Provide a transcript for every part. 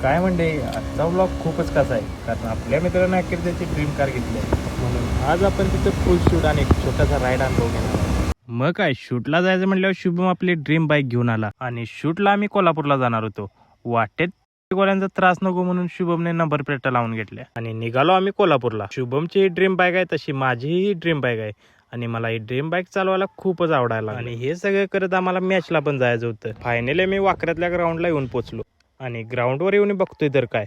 काय म्हणजे आजचा व्लॉग खूपच कसा आहे, कारण आपल्या मित्रांना अखेर त्याची ड्रीम कार घेतली आहे. म्हणून आज आपण तिथं फुल शूट आणि एक छोटासा राईड अनुभव घेणार आहोत. मग काय शूटला जायचं म्हटल्यावर शुभम आपली ड्रीम बाईक घेऊन आला आणि शूटला आम्ही कोल्हापूरला जाणार होतो. वाटेत गोल्यांचा त्रास नको म्हणून शुभमने नंबर प्लेटा लावून घेतल्या आणि निघालो आम्ही कोल्हापूरला. शुभमची ही ड्रीम बाईक आहे, तशी माझीही ड्रीम बाईक आहे आणि मला ही ड्रीम बाईक चालवायला खूपच आवडायला आणि हे सगळं करत आम्हाला मॅचला पण जायचं होतं. फायनली मी वाकऱ्यातल्या ग्राउंडला येऊन पोहोचलो आणि ग्राउंडवर येऊन बघतोय तर काय,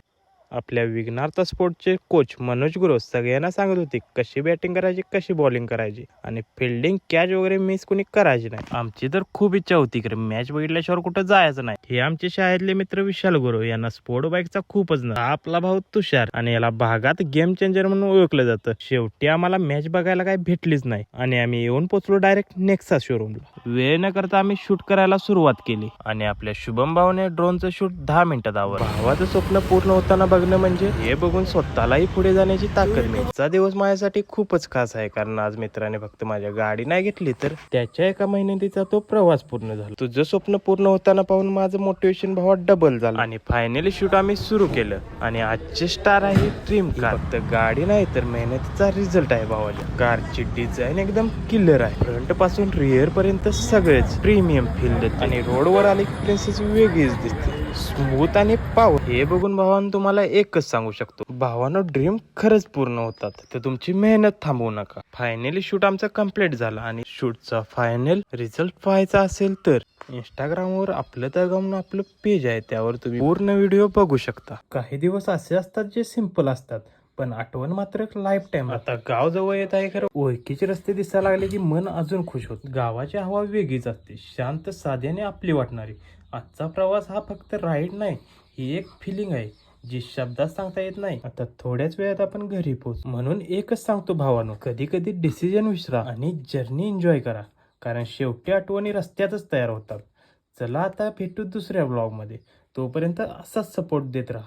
आपल्या विघ्नार्थ स्पोर्टचे कोच मनोज गुरव सगळ्यांना सांगत होते कशी बॅटिंग करायची, कशी बॉलिंग करायची आणि फिल्डिंग कॅच वगैरे मिस कोणी करायची नाही. आमची तर खूप इच्छा होती की मॅच बघितल्याशिवाय कुठं जायचं नाही. हे आमचे शाळेतले मित्र विशाल गुरव यांना स्पोर्ट बाईकचा खूपच ना. हा आपला भाऊ तुषार आणि याला भागात गेम चेंजर म्हणून ओळखलं जातं. शेवटी आम्हाला मॅच बघायला काही भेटलीच नाही आणि आम्ही येऊन पोहोचलो डायरेक्ट नेक्सा शोरूमला. वेळ न करता आम्ही शूट करायला सुरुवात केली आणि आपल्या शुभम भाऊने ड्रोनचं शूट 10 मिनिटात आवरलं. भावाचं स्वप्न पूर्ण होताना बघणं म्हणजे हे बघून स्वतःलाही पुढे जाण्याची ताकद मिळते. आजचा दिवस माझ्यासाठी खूपच खास आहे, कारण आज मित्राने फक्त माझ्या गाडी नाही घेतली तर त्याच्या एका मेहनतीचा तो प्रवास पूर्ण झाला. तुझं स्वप्न पूर्ण होताना पाहून माझं मोटिवेशन भावात डबल झालं आणि फायनली शूट आम्ही सुरू केलं आणि आजचे स्टार आहे ड्रीम कार. फक्त गाडी नाही तर मेहनतीचा रिझल्ट आहे भावाच्या. कारची डिझाईन एकदम किलर आहे, फ्रंट पासून रिअर पर्यंत सगळेच प्रीमियम फील देते आणि रोडवर आली प्रिन्सेस वेगळीच दिसते, स्मूथ आणि पॉवर. हे बघून भावानं तुम्हाला एकच सांगू शकतो, भावानं ड्रीम खरंच पूर्ण होतात तर तुमची मेहनत थांबवू नका. फायनली शूट आमचा कम्प्लीट झाला आणि शूटचा फायनल रिझल्ट पाहायचा असेल तर इंस्टाग्रामवर आपलं तळगाव आपलं पेज आहे, त्यावर तुम्ही पूर्ण व्हिडिओ बघू शकता. काही दिवस असे असतात जे सिंपल असतात पण आठवण मात्र लाईफ टाइम. आता गाव जवळ येत आहे, खरं ओळखीचे रस्ते दिसायला लागले की मन अजून खुश होत. गावाची हवा वेगळीच असते, शांत साध्याने आपली वाटणारी. आजचा प्रवास हा फक्त राईड नाही, ही एक फिलिंग आहे जी शब्दात सांगता येत नाही. आता थोड्याच वेळात आपण घरी पोहोच, म्हणून एकच सांगतो भावानो, कधी कधी डिसिजन विसरा आणि जर्नी एन्जॉय करा, कारण शेवटी आठवणी रस्त्यातच तयार होतात. चला आता भेटू दुसऱ्या ब्लॉग मध्ये, तोपर्यंत असाच सपोर्ट देत राहा.